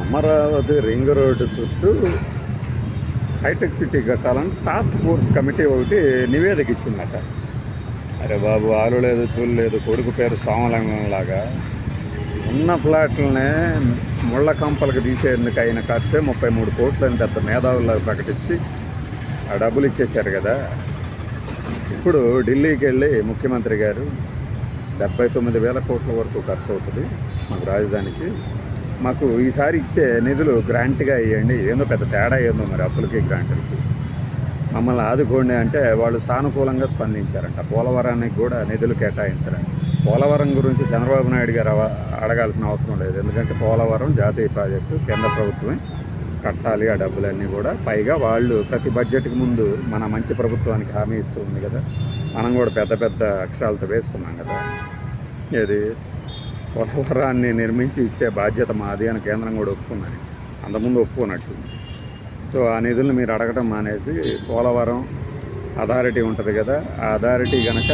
Amaravati ring road చుట్టూ hitech city కట్టాలని task force committee ఒకటి నివేదిక ఇచ్చిందట. అరే బాబు, ఆలు లేదు చూలు లేదు, కొడుకు పేరు సోమలింగంలాగా ఉన్న ఫ్లాట్లనే ముళ్ళ కంపలకు తీసేందుకు అయిన ఖర్చే 33 కోట్లు అని పెద్ద మేధావులకు ప్రకటించి ఆ డబ్బులు ఇచ్చేశారు కదా. ఇప్పుడు ఢిల్లీకి వెళ్ళి ముఖ్యమంత్రి గారు 79,000 కోట్ల వరకు ఖర్చు అవుతుంది మాకు రాజధానికి, మాకు ఈసారి ఇచ్చే నిధులు గ్రాంట్గా ఇవ్వండి, ఏందో పెద్ద తేడా ఏందో మరి అప్పులకి గ్రాంట్లకి, మమ్మల్ని ఆదుకోండి అంటే వాళ్ళు సానుకూలంగా స్పందించారంట. పోలవరానికి కూడా నిధులు కేటాయించారంట. పోలవరం గురించి చంద్రబాబు నాయుడు గారు అడగాల్సిన అవసరం లేదు, ఎందుకంటే పోలవరం జాతీయ ప్రాజెక్టు, కేంద్ర ప్రభుత్వమే కట్టాలి ఆ డబ్బులన్నీ కూడా. పైగా వాళ్ళు ప్రతి బడ్జెట్కి ముందు మన మంచి ప్రభుత్వానికి హామీ ఇస్తూ ఉంది కదా, మనం కూడా పెద్ద పెద్ద అక్షరాలతో వేసుకున్నాం కదా. ఏది పోలవరాన్ని నిర్మించి ఇచ్చే బాధ్యత మాది అని కేంద్రం కూడా ఒప్పుకున్నది, అంతకుముందు ఒప్పుకున్నట్టు. సో ఆ నిధులను మీరు అడగడం మానేసి పోలవరం అథారిటీ ఉంటుంది కదా, ఆ అథారిటీ కనుక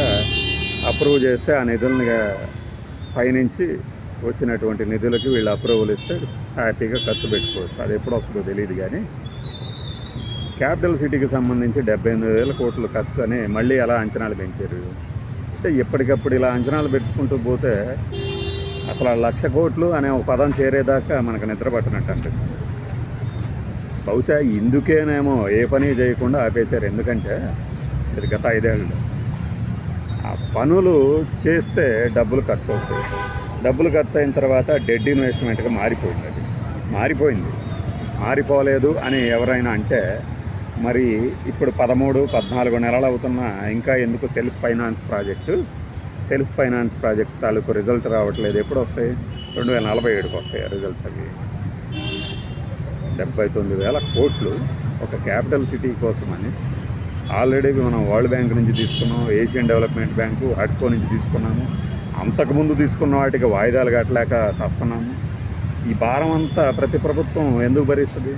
అప్రూవ్ చేస్తే ఆ నిధులను పైనుంచి వచ్చినటువంటి నిధులకి వీళ్ళు అప్రూవల్ ఇస్తే హ్యాపీగా ఖర్చు పెట్టుకోవచ్చు. అది ఎప్పుడు వస్తుందో తెలియదు, కానీ క్యాపిటల్ సిటీకి సంబంధించి 78,000 కోట్లు ఖర్చు అని మళ్ళీ అలా అంచనాలు పెంచారు. అంటే ఎప్పటికప్పుడు ఇలా అంచనాలు పెంచుకుంటూ పోతే అసలు 1,00,000 కోట్లు అనే ఒక పదం చేరేదాకా మనకు నిద్ర పట్టినట్టు అనిపిస్తుంది. బహుశా ఇందుకేనేమో ఏ పని చేయకుండా ఆపేశారు, ఎందుకంటే ఇది గత 5 ఏళ్ళు ఆ పనులు చేస్తే డబ్బులు ఖర్చు అవుతాయి. డబ్బులు ఖర్చు అయిన తర్వాత డెడ్ ఇన్వెస్ట్మెంట్గా మారిపోయింది. అది మారిపోలేదు అని ఎవరైనా అంటే మరి ఇప్పుడు 13-14 నెలలు అవుతున్నా ఇంకా ఎందుకు సెల్ఫ్ ఫైనాన్స్ ప్రాజెక్ట్ తాలూకు రిజల్ట్ రావట్లేదు? ఎప్పుడు వస్తాయి? 2047కి వస్తాయి రిజల్ట్స్. అవి 79,000 కోట్లు ఒక క్యాపిటల్ సిటీ కోసమని ఆల్రెడీ మనం వరల్డ్ బ్యాంక్ నుంచి తీసుకున్నాం, ఏషియన్ డెవలప్మెంట్ బ్యాంకు, హడ్కో నుంచి తీసుకున్నాము, అంతకుముందు తీసుకున్న వాటికి వాయిదాలు కట్టలేక చేస్తున్నాము. ఈ భారం అంతా ప్రతి ప్రభుత్వం ఎందుకు భరిస్తుంది?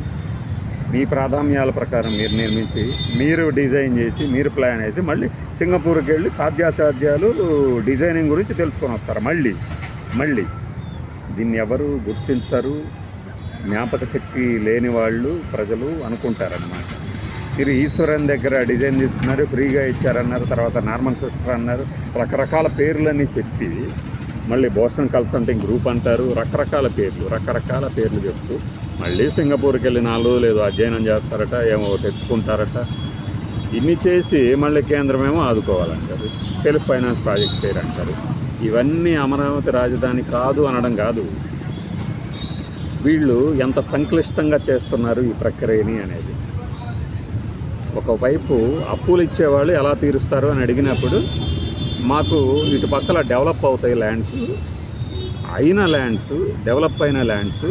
మీ ప్రాధాన్యాల ప్రకారం మీరు నిర్మించి, మీరు డిజైన్ చేసి, మీరు ప్లాన్ వేసి మళ్ళీ సింగపూర్కి వెళ్ళి సాధ్యాసాధ్యాలు డిజైనింగ్ గురించి తెలుసుకొని వస్తారు. మళ్ళీ దీన్ని ఎవరు గుర్తించరు. జ్ఞాపక శక్తి లేని వాళ్ళు ప్రజలు అనుకుంటారన్నమాట. మీరు ఈశ్వరన్ దగ్గర డిజైన్ తీసుకున్నారు, ఫ్రీగా ఇచ్చారన్నారు, తర్వాత నార్మల్ సిస్టర్ అన్నారు, రకరకాల పేర్లన్నీ చెప్పి మళ్ళీ బోస్టన్ కన్సల్టింగ్ గ్రూప్ అంటారు, రకరకాల పేర్లు చెప్తూ మళ్ళీ సింగపూర్కి వెళ్ళి 4 రోజులు ఏదో అధ్యయనం చేస్తారట, ఏమో తెచ్చుకుంటారట. ఇన్ని చేసి మళ్ళీ కేంద్రమేమో ఆదుకోవాలంటారు, సెల్ఫ్ ఫైనాన్స్ ప్రాజెక్ట్ పేరు అంటారు. ఇవన్నీ అమరావతి రాజధాని కాదు అనడం కాదు, వీళ్ళు ఎంత సంక్లిష్టంగా చేస్తున్నారు ఈ ప్రక్రియని అనేది. ఒకవైపు అప్పులు ఇచ్చేవాళ్ళు ఎలా తీరుస్తారు అని అడిగినప్పుడు మాకు ఇటు పక్కల డెవలప్ అవుతాయి ల్యాండ్స్, డెవలప్ అయిన ల్యాండ్స్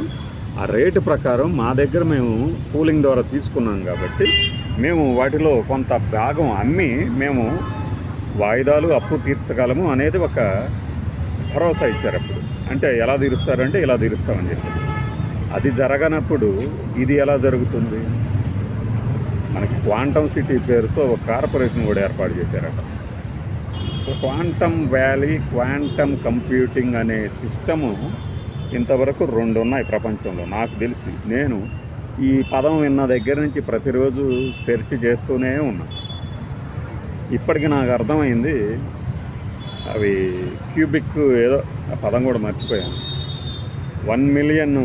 ఆ రేటు ప్రకారం మా దగ్గర మేము పూలింగ్ ద్వారా తీసుకున్నాం కాబట్టి మేము వాటిలో కొంత భాగం అమ్మి మేము వాయిదాలు అప్పు తీర్చగలము అనేది ఒక భరోసా ఇచ్చారు. అప్పుడు అంటే ఎలా తీరుస్తారంటే ఇలా తీరుస్తామని చెప్పి. అది జరగనప్పుడు ఇది ఎలా జరుగుతుంది? మనకి క్వాంటమ్ సిటీ పేరుతో ఒక కార్పొరేషన్ కూడా ఏర్పాటు చేశారట. క్వాంటమ్ వ్యాలీ, క్వాంటమ్ కంప్యూటింగ్ అనే సిస్టము ఇంతవరకు 2 ఉన్నాయి ప్రపంచంలో నాకు తెలిసి. నేను ఈ పదం విన్న దగ్గర నుంచి ప్రతిరోజు సెర్చ్ చేస్తూనే ఉన్నా. ఇప్పటికి నాకు అర్థమైంది అవి క్యూబిక్ ఏదో ఆ పదం కూడా మర్చిపోయాను. 1 million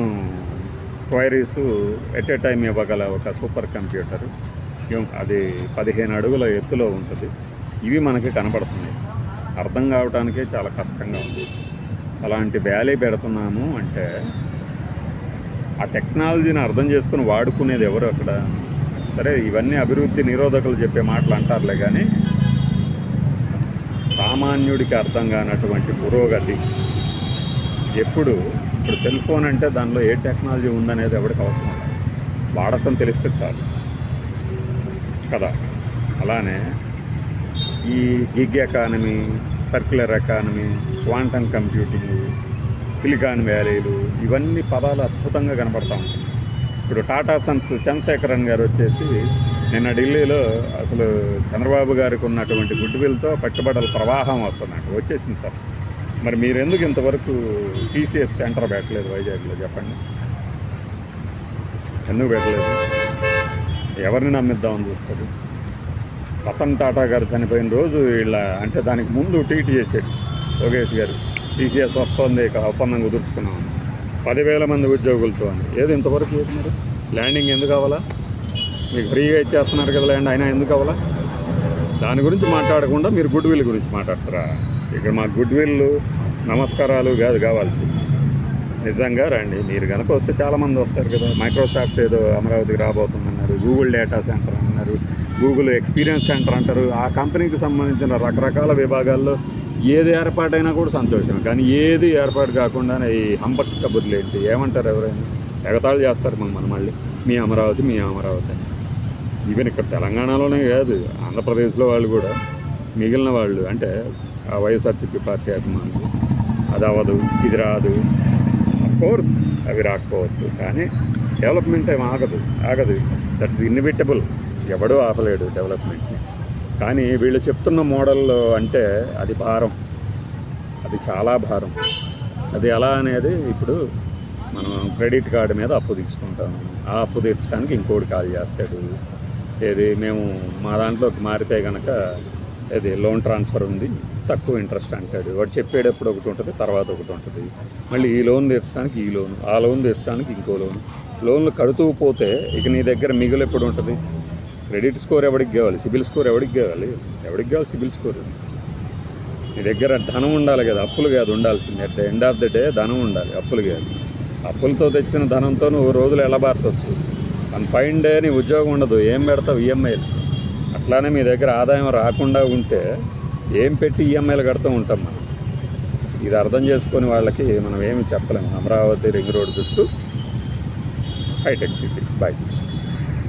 queries at a time ఇవ్వగల ఒక సూపర్ కంప్యూటర్, అది 15 అడుగుల ఎత్తులో ఉంటుంది. ఇవి మనకి కనపడుతున్నాయి, అర్థం కావడానికే చాలా కష్టంగా ఉంది. అలాంటి వ్యాలీ పెడుతున్నాము అంటే ఆ టెక్నాలజీని అర్థం చేసుకుని వాడుకునేది ఎవరు అక్కడ? సరే, ఇవన్నీ అభివృద్ధి నిరోధకులు చెప్పే మాటలు అంటారులే, కానీ సామాన్యుడికి అర్థం కానటువంటి పురోగతి ఇప్పుడు సెల్ ఫోన్ అంటే దానిలో ఏ టెక్నాలజీ ఉందనేది ఎవరికి అవసరం లేదు, వాడకం తెలిస్తే చాలు కదా. అలానే ఈ gig economy, circular economy, quantum computing, silicon వ్యాలీలు, ఇవన్నీ పదాలు అద్భుతంగా కనపడతా ఉంటాయి. ఇప్పుడు టాటా సన్స్ చంద్రశేఖరన్ గారు వచ్చేసి నిన్న ఢిల్లీలో అసలు చంద్రబాబు గారికి ఉన్నటువంటి గుడ్ విల్తో పెట్టుబడుల ప్రవాహం వచ్చేసింది సార్. మరి మీరు ఎందుకు ఇంతవరకు టీసీఎస్ సెంటర్ పెట్టలేదు వైజాగ్లో చెప్పండి? ఎందుకు పెట్టలేదు? ఎవరిని నమ్మిద్దామని చూస్తారు? రతన్ టాటా గారు చనిపోయిన రోజు ఇలా అంటే దానికి ముందు ట్వీట్ చేశాడు లోకేష్ గారు, టీసీఎస్ వస్తుంది, ఇక ఒప్పందం కుదుర్చుకున్నాం 10,000 మంది ఉద్యోగులతో అని. ఏది ఇంతవరకు ఏది మరి? ల్యాండింగ్ ఎందుకు అవ్వాలా? మీకు ఫ్రీగా ఇచ్చేస్తున్నారు కదా ల్యాండ్, అయినా ఎందుకు అవ్వాలా? దాని గురించి మాట్లాడకుండా మీరు గుడ్ విల్ గురించి మాట్లాడతారా? ఇక్కడ మాకు గుడ్ విల్ నమస్కారాలు కాదు కావాల్సింది. నిజంగా రండి, మీరు కనుక వస్తే చాలామంది వస్తారు కదా. మైక్రోసాఫ్ట్ ఏదో అమరావతికి రాబోతుందన్నారు, గూగుల్ డేటా సెంటర్ అన్నారు, గూగుల్ ఎక్స్పీరియన్స్ సెంటర్ అంటారు. ఆ కంపెనీకి సంబంధించిన రకరకాల విభాగాల్లో ఏది ఏర్పాటైనా కూడా సంతోషం. కానీ ఏది ఏర్పాటు కాకుండానే ఈ హంబక్ కబుర్లు ఏంటి? ఏమంటారు ఎవరైనా? ఎగతాళి చేస్తారు మన మళ్ళీ మీ అమరావతి మీ అమరావతి. ఈవెన్ ఇక్కడ తెలంగాణలోనే కాదు, ఆంధ్రప్రదేశ్లో వాళ్ళు కూడా, మిగిలిన వాళ్ళు అంటే ఆ వైఎస్ఆర్సీపీ పార్టీ అభిమానులు అది అవ్వదు ఇది రాదు. కోర్స్ అవి రాకపోవచ్చు, కానీ డెవలప్మెంట్ ఏం ఆగదు. That's inevitable. ఎవడూ ఆపలేడు డెవలప్మెంట్ని. కానీ వీళ్ళు చెప్తున్న మోడల్లో అంటే అది భారం, అది చాలా భారం. అది ఎలా అనేది ఇప్పుడు మనం క్రెడిట్ కార్డు మీద అప్పు తీసుకుంటాము, ఆ అప్పు తీర్చడానికి ఇంకోటి కాల్ చేస్తాడు. ఏది మేము మా దాంట్లోకి మారితే కనుక ఏది లోన్ ట్రాన్స్ఫర్ ఉంది తక్కువ ఇంట్రెస్ట్ అంటాడు. వాడు చెప్పేటప్పుడు ఒకటి ఉంటుంది, తర్వాత ఒకటి ఉంటుంది. మళ్ళీ ఈ లోన్ తీర్చడానికి ఈ లోను, ఆ లోన్ తీర్చడానికి ఇంకో లోన్లు కడుతూ పోతే ఇక నీ దగ్గర మిగులు ఎప్పుడు ఉంటుంది? క్రెడిట్ స్కోర్ ఎవరికి కావాలి? సిబిల్ స్కోర్ ఎవరికి కావాలి? సిబిల్ స్కోర్? నీ దగ్గర ధనం ఉండాలి కదా, అప్పులు కాదు ఉండాల్సింది. At the end of the day ధనం ఉండాలి, అప్పులు కాదు. అప్పులతో తెచ్చిన ధనంతో నువ్వు రోజులు ఎలా మార్చవచ్చు? వన్ ఫైన్ డే నీ ఉద్యోగం ఉండదు, ఏం పెడతావు? ఈఎంఐలు. అట్లానే మీ దగ్గర ఆదాయం రాకుండా ఉంటే ఏం పెట్టి ఈఎంఐలు కడుతూ ఉంటాం మనం. ఇది అర్థం చేసుకొని వాళ్ళకి మనం ఏమి చెప్పలేము. అమరావతి రింగ్ రోడ్ చుట్టూ హైటెక్ సిటీ. బాయ్.